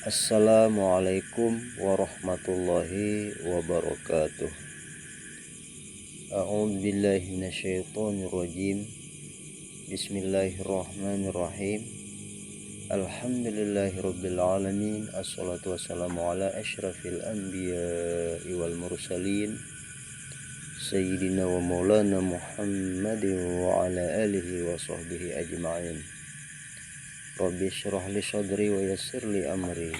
Assalamualaikum warahmatullahi wabarakatuh. A'udzu billahi minasyaitonir rajim. Bismillahirrahmanirrahim. Alhamdulillahirabbil alamin. Assalatu wassalamu ala asyrafil anbiya'i wal mursalin. Sayyidina wa maulana Muhammadin wa ala alihi wa sahbihi ajma'in. Rabbi syrah li sadri wa yassir li amri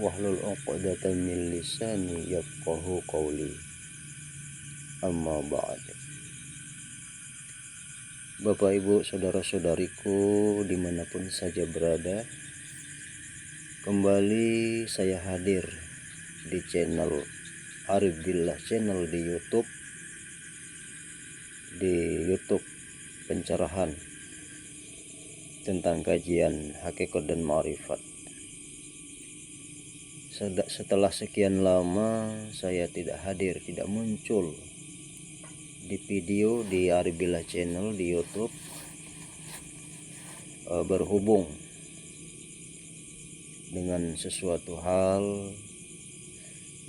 wahlul 'uqdatam min lisani yafqahu qawli. Amma ba'd. Bapak Ibu saudara-saudariku dimanapun saja berada, kembali saya hadir di channel Arif Billah channel di YouTube pencerahan tentang kajian hakikat dan ma'rifat. Setelah sekian lama saya tidak hadir, tidak muncul di video di Arif Billah channel di YouTube, berhubung dengan sesuatu hal,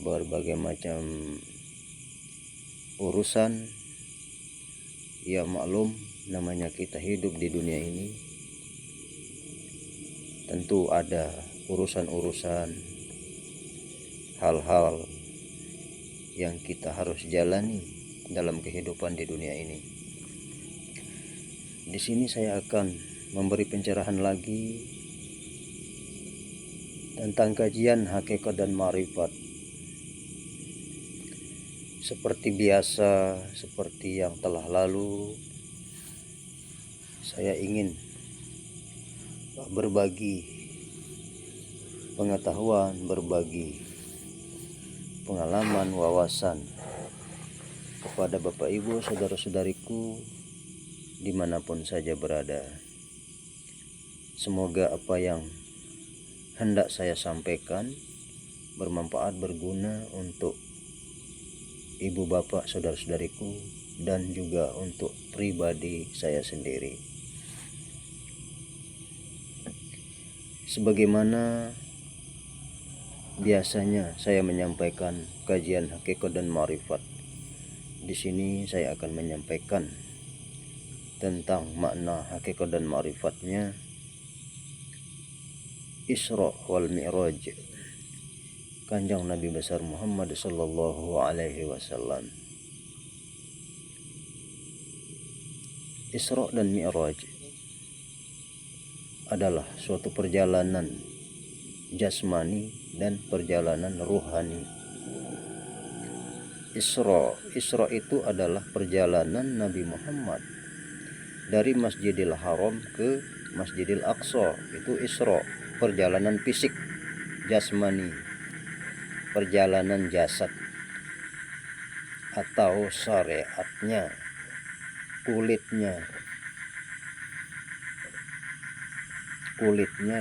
berbagai macam urusan. Ya maklum, namanya kita hidup di dunia ini tentu ada urusan-urusan, hal-hal yang kita harus jalani dalam kehidupan di dunia ini. Di sini saya akan memberi pencerahan lagi tentang kajian hakikat dan ma'rifat. Seperti biasa, seperti yang telah lalu, saya ingin berbagi pengetahuan, berbagi pengalaman, wawasan kepada Bapak Ibu saudara-saudariku dimanapun saja berada. Semoga apa yang hendak saya sampaikan bermanfaat, berguna untuk ibu bapak saudara-saudariku dan juga untuk pribadi saya sendiri. Sebagaimana biasanya saya menyampaikan kajian hakikat dan ma'rifat, di sini saya akan menyampaikan tentang makna hakikat dan ma'rifatnya Isra wal Mi'raj Kanjeng Nabi besar Muhammad sallallahu alaihi wasallam. Isra dan Mi'raj adalah suatu perjalanan jasmani dan perjalanan ruhani. Isra itu adalah perjalanan Nabi Muhammad dari Masjidil Haram ke Masjidil Aqsa. Itu Isra, perjalanan fisik, jasmani, perjalanan jasad, atau syariatnya, kulitnya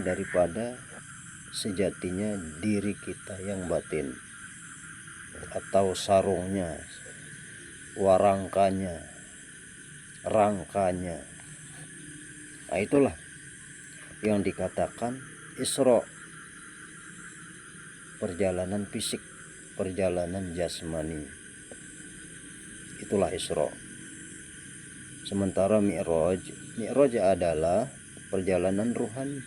daripada sejatinya diri kita yang batin, atau sarungnya, warangkanya, rangkanya. Nah, itulah yang dikatakan Isra, perjalanan fisik, perjalanan jasmani. Itulah Isra. Sementara Mi'raj adalah perjalanan ruhani.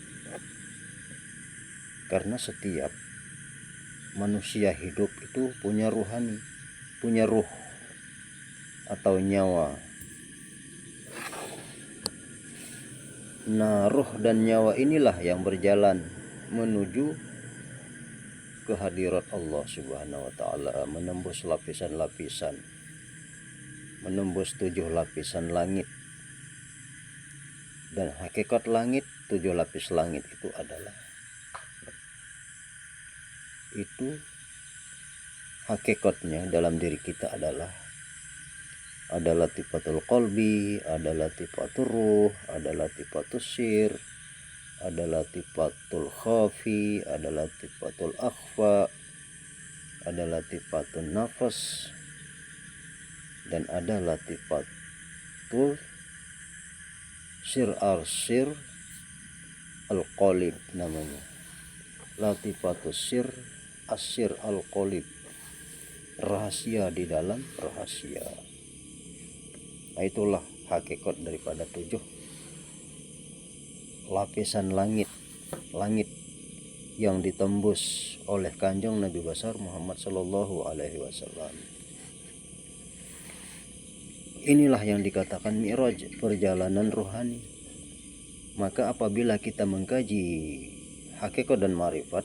Karena setiap manusia hidup itu punya ruhani, punya ruh atau nyawa. Nah, ruh dan nyawa inilah yang berjalan menuju kehadirat Allah Subhanahu wa ta'ala, menembus lapisan-lapisan, menembus 7 lapisan langit. Dan hakikat langit, 7 lapis langit itu adalah hakikatnya dalam diri kita adalah latifatul qalbi, ada latifatul ruh, ada latifatul sir, ada latifatul khafi, ada latifatul akhfa, ada latifatul nafas, dan ada latifatul sir al-qalib namanya. latifatus sir, asir al-qalib, rahasia di dalam rahasia. Nah, itulah hakikat daripada 7 lapisan langit yang ditembus oleh Kanjeng Nabi besar Muhammad Sallallahu Alaihi Wasallam. Inilah yang dikatakan Mi'raj, perjalanan rohani. Maka apabila kita mengkaji hakikat dan marifat,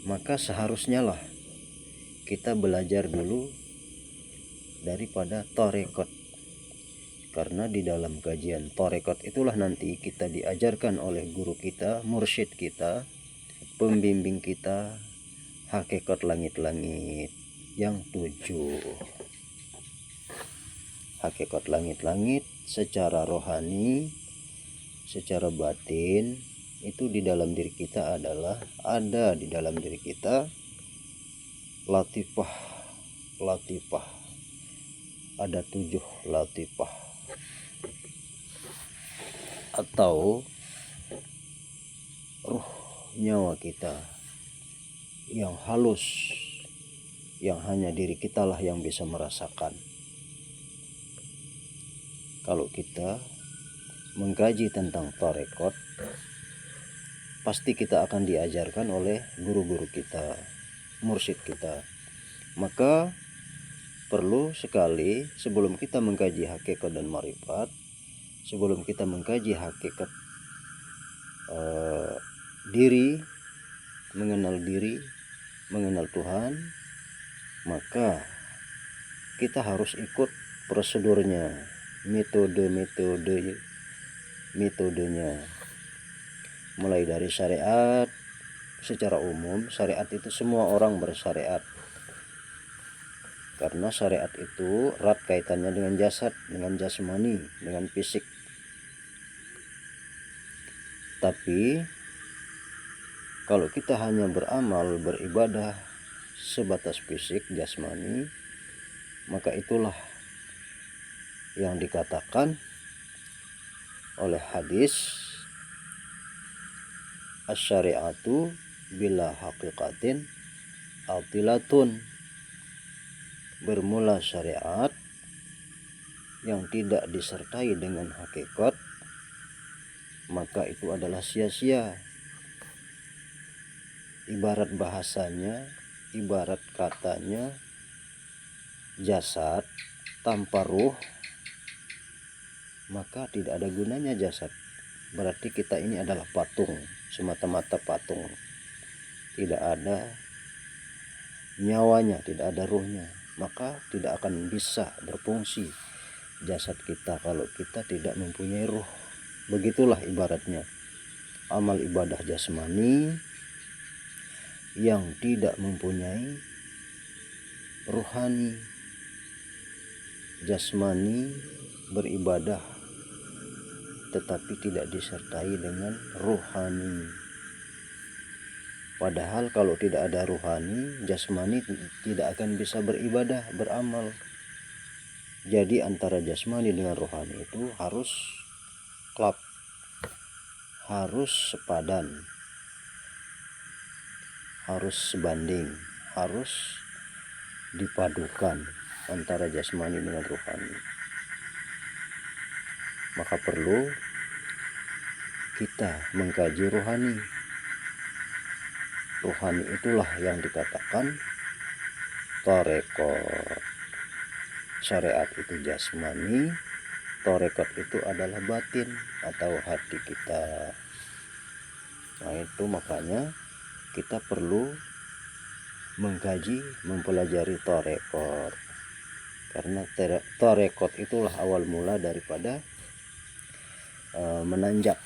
maka seharusnya lah kita belajar dulu daripada tarekat. Karena di dalam kajian tarekat itulah nanti kita diajarkan oleh guru kita, mursyid kita, pembimbing kita, hakikat langit-langit yang 7. Hakikat langit-langit secara rohani, secara batin, itu di dalam diri kita ada di dalam diri kita latifah. Ada 7 latifah atau ruh nyawa kita yang halus, yang hanya diri kita lah yang bisa merasakan. Kalau kita mengkaji tentang tarekat, pasti kita akan diajarkan oleh guru-guru kita, mursyid kita. Maka perlu sekali sebelum kita mengkaji hakikat dan marifat, sebelum kita mengkaji hakikat diri, mengenal Tuhan, maka kita harus ikut prosedurnya, metodenya. Mulai dari syariat secara umum. Syariat itu semua orang bersyariat, karena syariat itu erat kaitannya dengan jasad, dengan jasmani, dengan fisik. Tapi kalau kita hanya beramal, beribadah sebatas fisik, jasmani, maka itulah yang dikatakan oleh hadis, asy-syari'atu bila haqiqatin atilatun. Bermula syariat yang tidak disertai dengan hakikat, maka itu adalah sia-sia. Ibarat bahasanya, ibarat katanya, jasad tanpa ruh, maka tidak ada gunanya jasad. Berarti kita ini adalah patung, semata-mata patung. Tidak ada nyawanya, tidak ada ruhnya, maka tidak akan bisa berfungsi jasad kita kalau kita tidak mempunyai ruh. Begitulah ibaratnya amal ibadah jasmani yang tidak mempunyai ruhani. Jasmani beribadah tetapi tidak disertai dengan ruhani. Padahal kalau tidak ada ruhani, jasmani tidak akan bisa beribadah, beramal. Jadi antara jasmani dengan rohani itu harus klop, harus sepadan, harus sebanding, harus dipadukan antara jasmani dengan rohani. Maka perlu kita mengkaji rohani. Rohani itulah yang dikatakan tarekat. Syariat itu jasmani, tarekat itu adalah batin atau hati kita. Nah itu makanya kita perlu mengkaji, mempelajari tarekat. Karena tarekat itulah awal mula daripada menanjak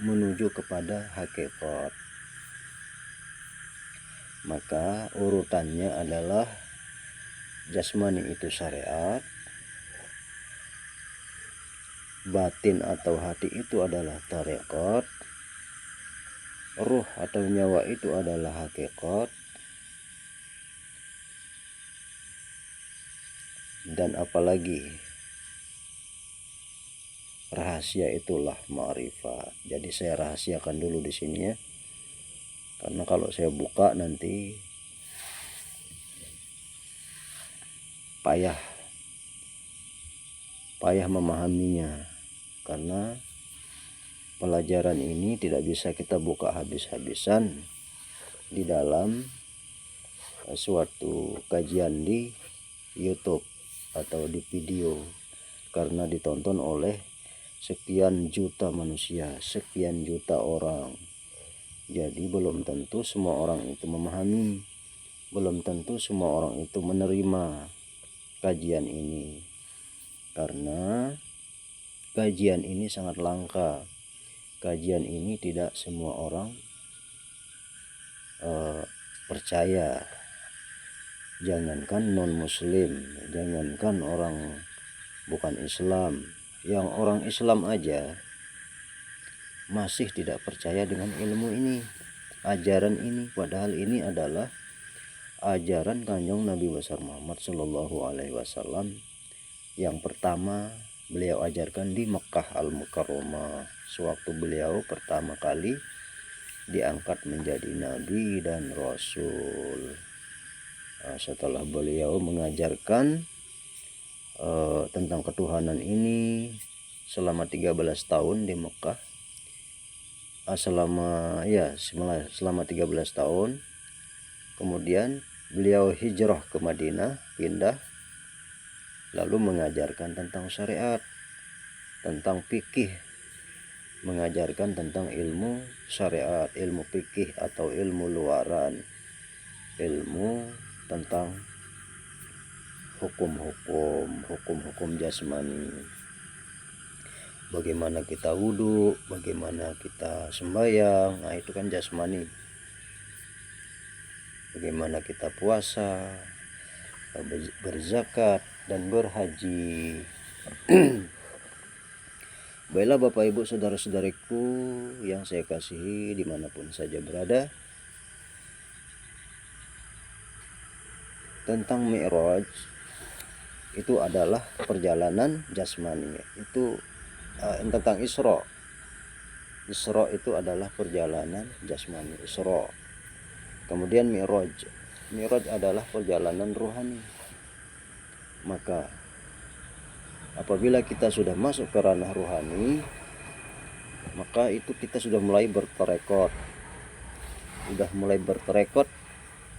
menuju kepada hakikat. Maka urutannya adalah jasmani itu syariat, batin atau hati itu adalah tarekat, ruh atau nyawa itu adalah hakikat, dan apalagi Rahasia itulah ma'rifat. Jadi saya rahasiakan dulu di sini ya. Karena kalau saya buka nanti payah memahaminya. Karena pelajaran ini tidak bisa kita buka habis-habisan di dalam suatu kajian di YouTube atau di video, karena ditonton oleh sekian juta manusia, sekian juta orang. Jadi belum tentu semua orang itu memahami, belum tentu semua orang itu menerima kajian ini, karena kajian ini sangat langka. Kajian ini tidak semua orang percaya. Jangankan non muslim, jangankan orang bukan Islam, yang orang Islam aja masih tidak percaya dengan ilmu ini, ajaran ini, padahal ini adalah ajaran Kanjeng Nabi besar Muhammad Shallallahu Alaihi Wasallam yang pertama beliau ajarkan di Mekkah Al-Mukarramah, sewaktu beliau pertama kali diangkat menjadi nabi dan rasul. Setelah beliau mengajarkan tentang ketuhanan ini selama 13 tahun di Mekah, selama 13 tahun, kemudian beliau hijrah ke Madinah, pindah, lalu mengajarkan tentang syariat, tentang fikih, mengajarkan tentang ilmu syariat, ilmu fikih atau ilmu luaran, ilmu tentang hukum-hukum jasmani. Bagaimana kita wudhu, bagaimana kita sembahyang, nah itu kan jasmani. Bagaimana kita puasa, berzakat, dan berhaji. Baiklah Bapak Ibu saudara-saudariku yang saya kasihi dimanapun saja berada, tentang Mi'raj itu adalah perjalanan jasmani. Itu tentang Isra. Isra itu adalah perjalanan jasmani, Isra. Kemudian Mi'raj adalah perjalanan rohani. Maka apabila kita sudah masuk ke ranah rohani, maka itu kita sudah mulai bertarekot.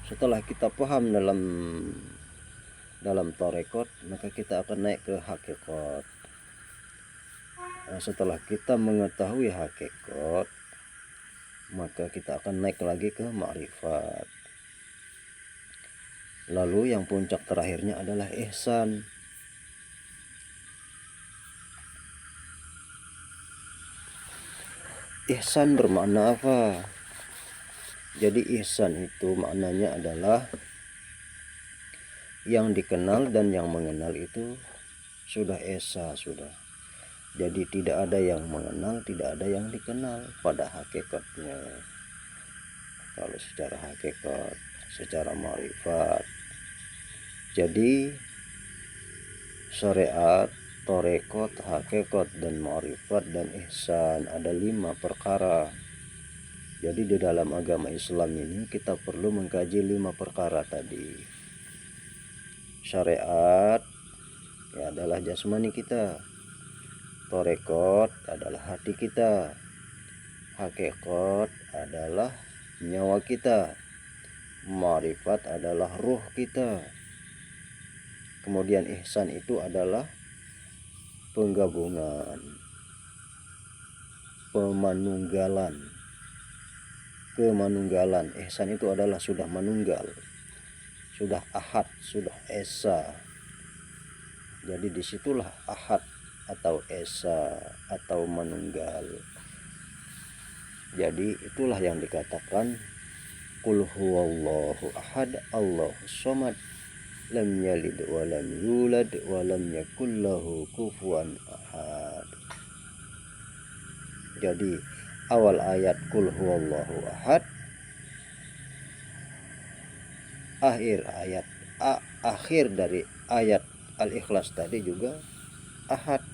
Setelah kita paham dalam tarekot, maka kita akan naik ke hakikat. Nah, setelah kita mengetahui hakikat, maka kita akan naik lagi ke ma'rifat. Lalu yang puncak terakhirnya adalah ihsan. Ihsan bermakna apa? Jadi ihsan itu maknanya adalah yang dikenal dan yang mengenal itu sudah esa, sudah. Jadi tidak ada yang mengenal, tidak ada yang dikenal pada hakikatnya. Kalau secara hakikat, secara ma'rifat. Jadi syariat, tarekot, hakikat, dan ma'rifat dan ihsan ada 5 perkara. Jadi di dalam agama Islam ini kita perlu mengkaji 5 perkara tadi. Syariat ya adalah jasmani kita, tarekot adalah hati kita, hakikat adalah nyawa kita, ma'rifat adalah ruh kita. Kemudian ihsan itu adalah penggabungan, kemanunggalan. Ihsan itu adalah sudah manunggal, sudah ahad, sudah esa. Jadi disitulah ahad atau esa atau manunggal. Jadi itulah yang dikatakan qul huwallahu ahad Allahus samad lam yalid wa lam yulad wa lam yakul lahu kufuwan ahad. Jadi awal ayat qul huwallahu ahad, akhir dari ayat Al-Ikhlas tadi juga ahad.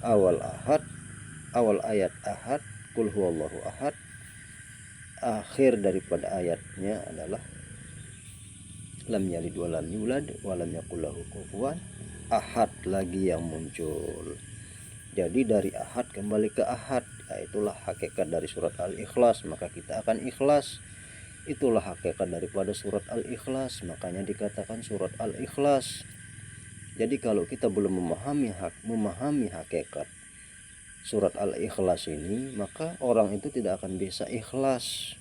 awal ayat ahad, qul huwallahu ahad, akhir daripada ayatnya adalah lam yalid wa lam yulad wa lam yakul lahu kufuwan ahad lagi yang muncul. Jadi dari ahad kembali ke ahad, itulah hakikat dari surat Al-Ikhlas, maka kita akan ikhlas. Itulah hakikat daripada surat Al-Ikhlas, makanya dikatakan surat Al-Ikhlas. Jadi kalau kita belum memahami hakikat surat Al-Ikhlas ini, maka orang itu tidak akan bisa ikhlas.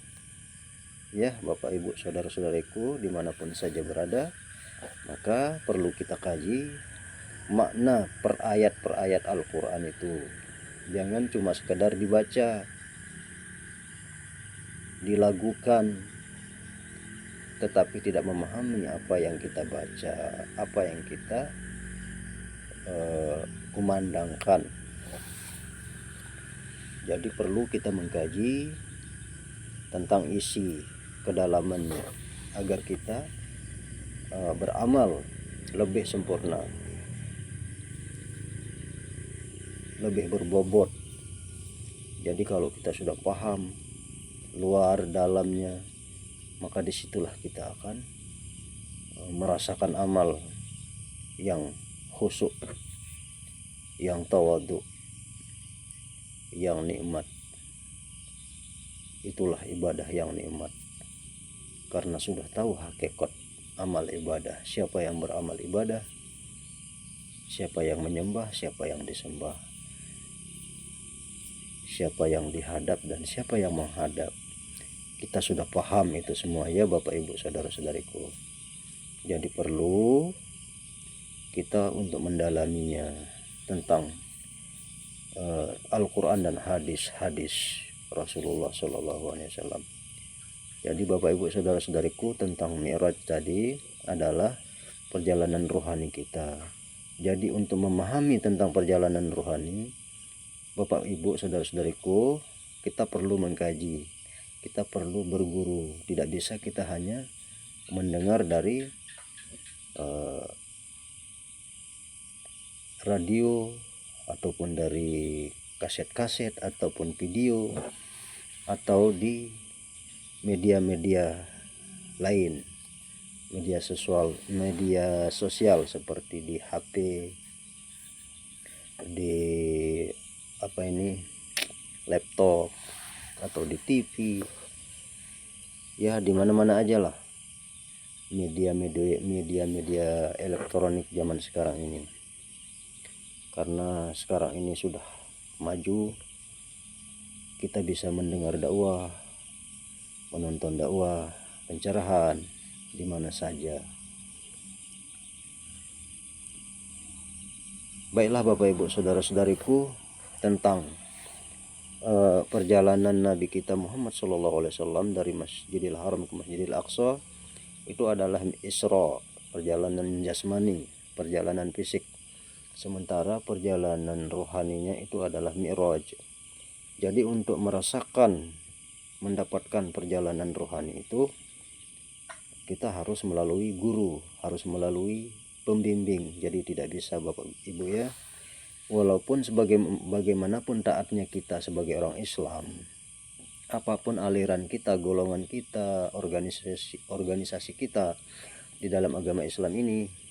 Ya Bapak Ibu saudara-saudariku dimanapun saja berada, maka perlu kita kaji makna per ayat Al-Quran itu. Jangan cuma sekedar dibaca, dilagukan, tetapi tidak memahami apa yang kita baca, apa yang kita kumandangkan. Jadi perlu kita mengkaji tentang isi kedalamannya agar kita beramal lebih sempurna, lebih berbobot. Jadi kalau kita sudah paham luar dalamnya, maka disitulah kita akan merasakan amal yang khusyuk, yang tawadhu, yang nikmat. Itulah ibadah yang nikmat, karena sudah tahu hakikat amal ibadah. Siapa yang beramal ibadah, siapa yang menyembah, siapa yang disembah, siapa yang dihadap dan siapa yang menghadap. Kita sudah paham itu semua ya Bapak Ibu saudara-saudariku. Jadi perlu kita untuk mendalaminya tentang Al-Quran dan hadis-hadis Rasulullah SAW. Jadi Bapak Ibu saudara-saudariku, tentang Mi'raj tadi adalah perjalanan rohani kita. Jadi untuk memahami tentang perjalanan rohani, Bapak Ibu saudara-saudariku, kita perlu mengkaji, kita perlu berguru. Tidak bisa kita hanya mendengar dari radio ataupun dari kaset-kaset ataupun video atau di media-media lain, media sosial seperti di HP, di laptop atau di TV, ya di mana-mana aja lah media elektronik zaman sekarang ini. Karena sekarang ini sudah maju, kita bisa mendengar dakwah, menonton dakwah, pencerahan di mana saja. Baiklah Bapak Ibu saudara-saudariku, tentang perjalanan Nabi kita Muhammad SAW dari Masjidil Haram ke Masjidil Aqsa, itu adalah Isra, perjalanan jasmani, perjalanan fisik. Sementara perjalanan rohaninya itu adalah Mi'raj. Jadi untuk mendapatkan perjalanan rohani itu, kita harus melalui guru, harus melalui pembimbing. Jadi tidak bisa Bapak Ibu ya, walaupun bagaimanapun taatnya kita sebagai orang Islam, apapun aliran kita, golongan kita, organisasi kita di dalam agama Islam ini,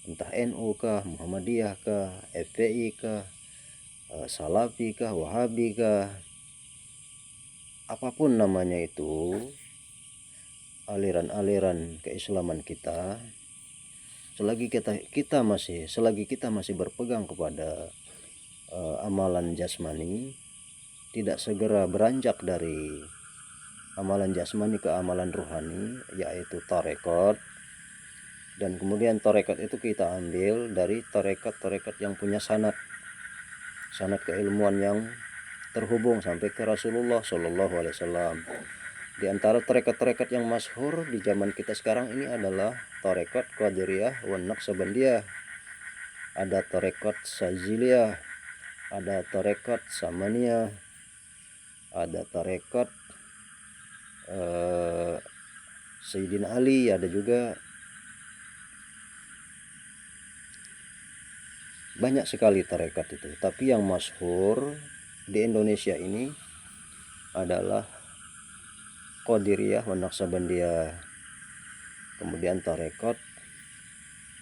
entah NU kah, Muhammadiyah kah, FPI kah, Salafi kah, Wahabi kah, apapun namanya itu, aliran-aliran keislaman kita, selagi kita masih berpegang kepada amalan jasmani, tidak segera beranjak dari amalan jasmani ke amalan rohani, yaitu tarekat. Dan kemudian tarekat itu kita ambil dari tarekat yang punya sanad keilmuan yang terhubung sampai ke Rasulullah SAW. Di antara tarekat yang masyhur di zaman kita sekarang ini adalah tarekat Qadiriyah wan Naqsabandiyah, ada tarekat Saziliyah, ada tarekat Samaniyah, ada tarekat Sayyidina Ali, ada juga banyak sekali tarekat itu, tapi yang masyhur di Indonesia ini adalah Qadiriyah wa Naqsabandiyah, kemudian tarekat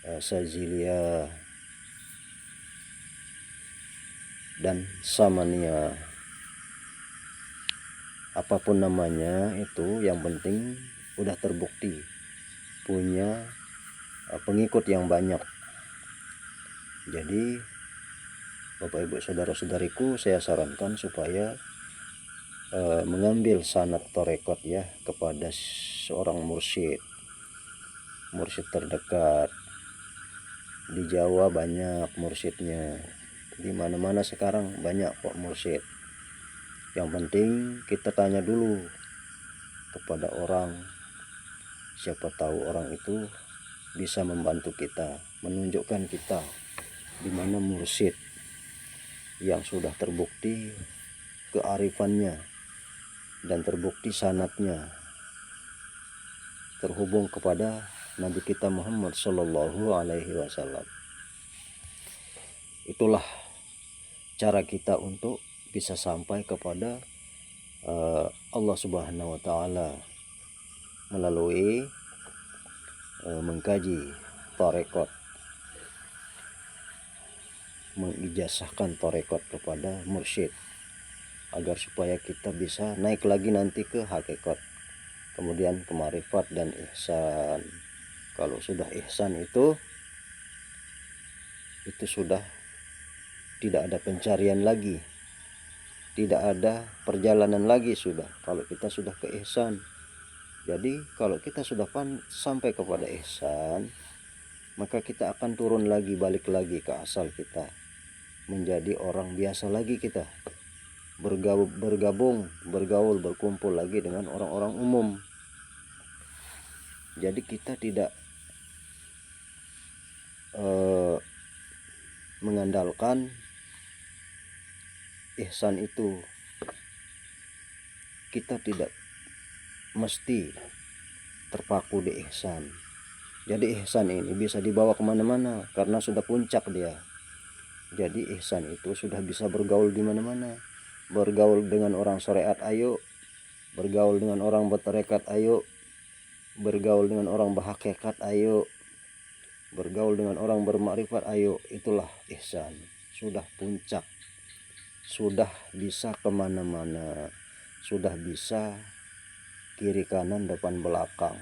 Saziliyah dan Samaniyah. Apapun namanya itu, yang penting udah terbukti punya pengikut yang banyak. Jadi Bapak Ibu saudara-saudariku, saya sarankan supaya mengambil sanad tarekat ya kepada seorang mursyid terdekat. Di Jawa banyak mursyidnya, di mana-mana sekarang banyak kok mursyid. Yang penting kita tanya dulu kepada orang, siapa tahu orang itu bisa membantu kita, menunjukkan kita di mana mursyid yang sudah terbukti kearifannya dan terbukti sanadnya terhubung kepada Nabi kita Muhammad Shallallahu Alaihi Wasallam. Itulah cara kita untuk bisa sampai kepada Allah Subhanahu Wa Taala melalui mengkaji tarekat, mengijazahkan tarekat kepada mursyid, agar supaya kita bisa naik lagi nanti ke hakikat, kemudian ke marifat dan ihsan. Kalau sudah ihsan itu sudah tidak ada pencarian lagi, tidak ada perjalanan lagi sudah, kalau kita sudah ke ihsan. Jadi kalau kita sudah sampai kepada ihsan, maka kita akan turun lagi, balik lagi ke asal kita, menjadi orang biasa lagi kita, bergaul, berkumpul lagi dengan orang-orang umum. Jadi kita tidak mengandalkan ihsan itu, kita tidak mesti terpaku di ihsan. Jadi ihsan ini bisa dibawa kemana-mana karena sudah puncak dia. Jadi ihsan itu sudah bisa bergaul di mana-mana, bergaul dengan orang syariat ayo, bergaul dengan orang bertarekat ayo, bergaul dengan orang berhakikat ayo, bergaul dengan orang bermakrifat ayo. Itulah ihsan, sudah puncak, sudah bisa kemana-mana, sudah bisa kiri kanan depan belakang,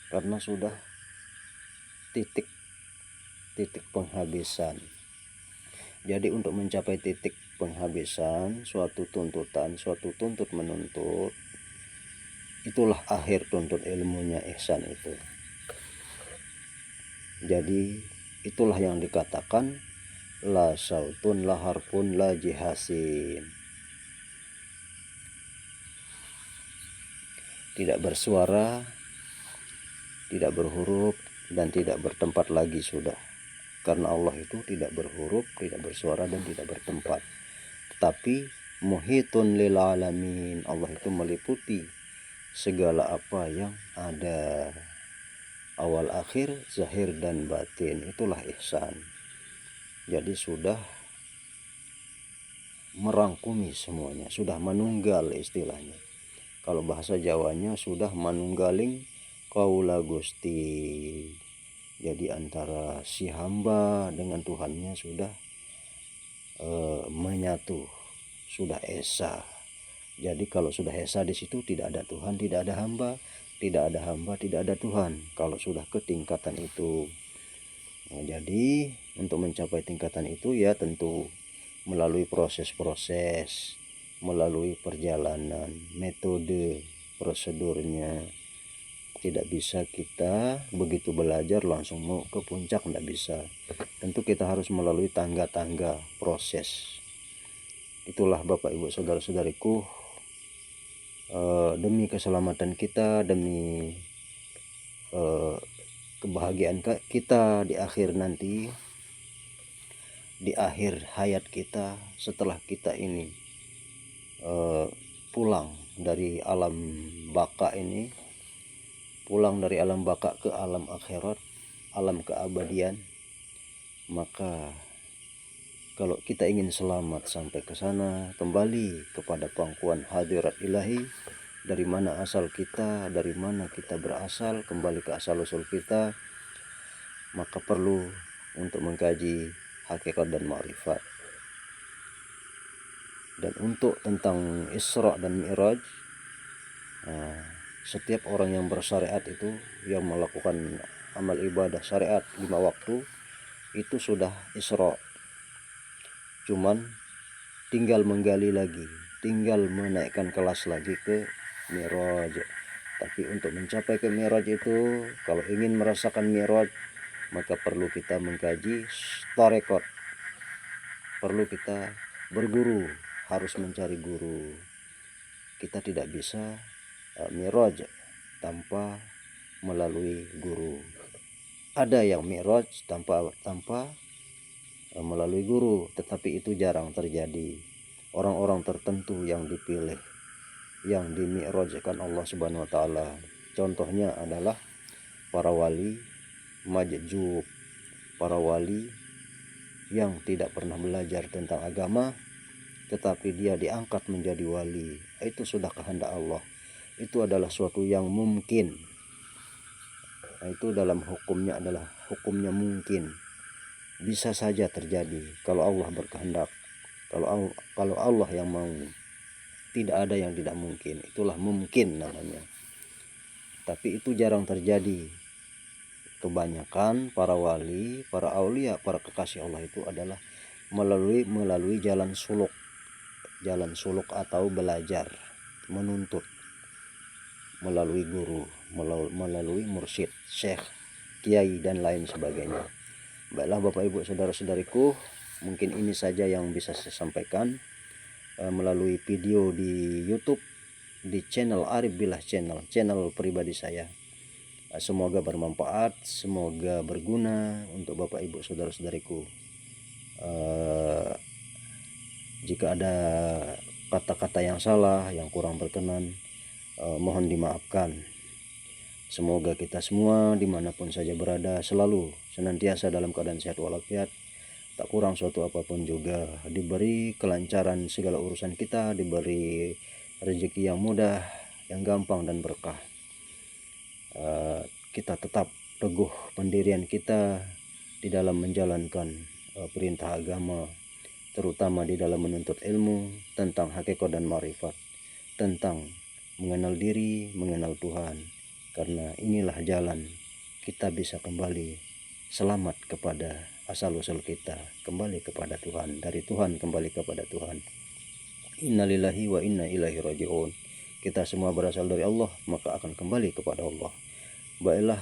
karena sudah titik penghabisan. Jadi untuk mencapai titik penghabisan suatu tuntutan, suatu tuntut menuntut, itulah akhir tuntut ilmunya ihsan itu. Jadi itulah yang dikatakan la sautun la harfun la jihasin, tidak bersuara, tidak berhuruf, dan tidak bertempat lagi sudah. Karena Allah itu tidak berhuruf, tidak bersuara, dan tidak bertempat, tetapi muhitun lil alamin. Allah itu meliputi segala apa yang ada, awal akhir, zahir dan batin. Itulah ihsan. Jadi sudah merangkumi semuanya, sudah manunggal istilahnya. Kalau bahasa Jawanya sudah manunggaling kaula Gusti. Jadi antara si hamba dengan Tuhannya sudah menyatu, sudah esa. Jadi kalau sudah esa di situ tidak ada Tuhan, tidak ada hamba, tidak ada hamba, tidak ada Tuhan. Kalau sudah ke tingkatan itu. Nah, jadi untuk mencapai tingkatan itu ya tentu melalui proses-proses, melalui perjalanan, metode, prosedurnya. Tidak bisa kita begitu belajar langsung mau ke puncak, tidak bisa. Tentu kita harus melalui tangga-tangga proses. Itulah Bapak Ibu saudara-saudariku, demi keselamatan kita, demi kebahagiaan kita di akhir nanti, di akhir hayat kita, setelah kita ini pulang dari alam baka ini, pulang dari alam baka ke alam akhirat, alam keabadian. Maka kalau kita ingin selamat sampai ke sana, kembali kepada pangkuan hadirat ilahi, dari mana asal kita, dari mana kita berasal, kembali ke asal usul kita, maka perlu untuk mengkaji hakikat dan ma'rifat. Dan untuk tentang Isra dan Mi'raj, setiap orang yang bersyariat itu, yang melakukan amal ibadah syariat 5 waktu, itu sudah Isra. Cuman tinggal menggali lagi, tinggal menaikkan kelas lagi ke Mi'raj. Tapi untuk mencapai ke Mi'raj itu, kalau ingin merasakan Mi'raj, maka perlu kita mengkaji tarekat, perlu kita berguru, harus mencari guru. Kita tidak bisa Mi'raj tanpa melalui guru. Ada yang Mi'raj tanpa melalui guru, tetapi itu jarang terjadi. Orang-orang tertentu yang dipilih, yang dimi'rajkan Allah Subhanahu wa taala. Contohnya adalah para wali majjub, para wali yang tidak pernah belajar tentang agama, tetapi dia diangkat menjadi wali. Itu sudah kehendak Allah. Itu adalah suatu yang mungkin. Itu dalam hukumnya adalah hukumnya mungkin. Bisa saja terjadi kalau Allah berkehendak. Kalau Allah yang mau, tidak ada yang tidak mungkin. Itulah mungkin namanya. Tapi itu jarang terjadi. Kebanyakan para wali, para aulia, para kekasih Allah itu adalah melalui jalan suluk. Jalan suluk atau belajar, menuntut, melalui guru, melalui mursyid, syekh, kiai, dan lain sebagainya. Baiklah Bapak Ibu saudara-saudariku, mungkin ini saja yang bisa saya sampaikan melalui video di YouTube, di channel Arif Billah channel pribadi saya. Semoga bermanfaat, semoga berguna untuk Bapak Ibu saudara-saudariku. Jika ada kata-kata yang salah, yang kurang berkenan, mohon dimaafkan. Semoga kita semua dimanapun saja berada selalu senantiasa dalam keadaan sehat walafiat, tak kurang suatu apapun juga, diberi kelancaran segala urusan kita, diberi rezeki yang mudah, yang gampang dan berkah. Kita tetap teguh pendirian kita di dalam menjalankan perintah agama, terutama di dalam menuntut ilmu tentang hakikat dan ma'rifat, tentang mengenal diri, mengenal Tuhan. Karena inilah jalan kita bisa kembali selamat kepada asal-usul kita, kembali kepada Tuhan, dari Tuhan kembali kepada Tuhan. Innalillahi wa inna ilaihi raji'un. Kita semua berasal dari Allah, maka akan kembali kepada Allah. Baiklah,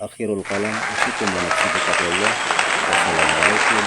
akhirul kalam, usikum wa nafsi bittaqwallah. Wassalamualaikum